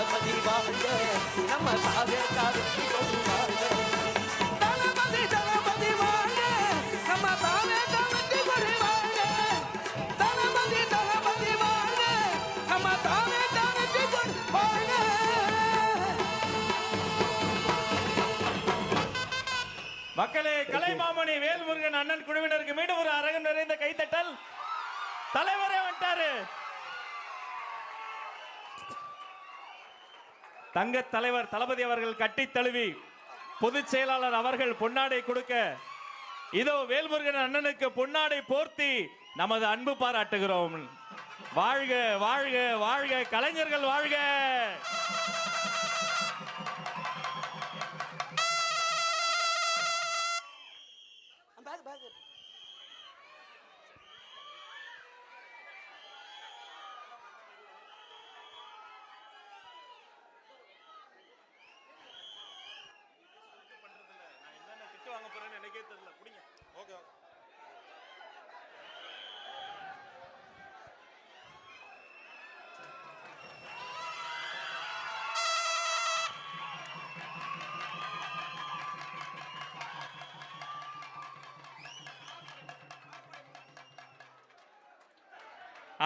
தளபதி வாழ்க நம்ம தாவேக்கா வெற்றி கொடி வாழ்க தளபதி தளபதி வாழ்க நம்ம தாவேக்கா வெற்றி கொடி வாழ்க தளபதி தளபதி வாழ்க நம்ம தாவேக்கா வெற்றி கொடி வாழ்க. மக்களே, கலைமாமணி வேல்முருகன் அண்ணன் குழுவினருக்கு மீண்டும் ஒரு அரங்கம் நிறைந்த கைத்தட்டல். தலைவரே வந்துட்டாரு. தங்க தலைவர் தளபதி அவர்கள் கட்டி தழுவி பொதுச் செயலாளர் அவர்கள் பொன்னாடை கொடுக்க இதோ வேல்முருகன் அண்ணனுக்கு பொன்னாடை போர்த்தி நமது அன்பு பாராட்டுகிறோம். வாழ்க வாழ்க வாழ்க கலைஞர்கள் வாழ்க.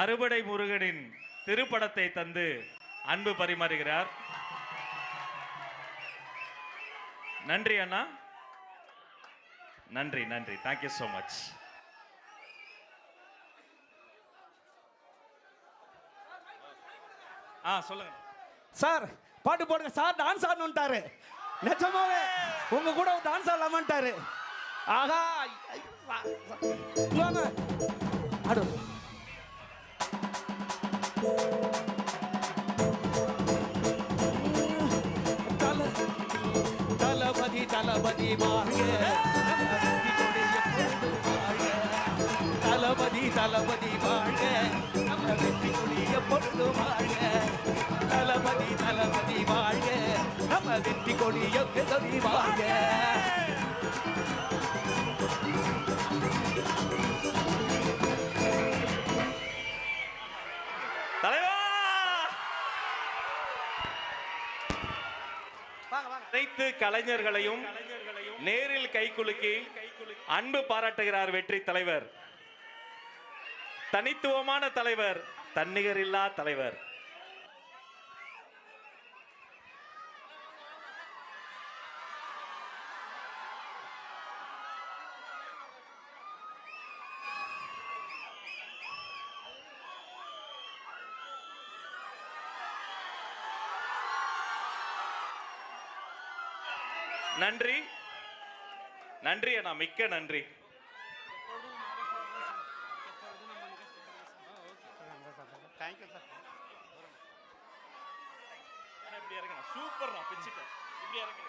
அறுபடை முருகனின் திருப்படத்தை தந்து அன்பு பரிமாறுகிறார். நன்றி அண்ணா, நன்றி நன்றி, தேங்க்யூ சோ மச். சொல்லுங்க சார். பாட்டு போடுங்க சார். டான்ஸ் ஆடணும்ட்டாரு. நிஜமாவே உங்க கூட டான்ஸ் ஆடலாமான்ட்டாரு. ஆகா வாங்க ஆடு. தளபதி தளபதி வாழ்க தளபதி தளபதி வாழ்க நம்ம வெற்றி கொடி எப்பொழுது வாழ்க தளபதி தளபதி வாழ்க நம்ம வெற்றி கொடி எப்பொழுது வாழ்க. அனைத்து கலைஞர்களையும் நேரில் கைகுலுக்கி அன்பு பாராட்டுகிறார் வெற்றி தலைவர். தனித்துவமான தலைவர், தன்னிகரில்லா தலைவர். நன்றி நன்றி அண்ணா, மிக்க நன்றி. சூப்பர், நான் பிச்சுட்டேன். இப்படி இறங்க.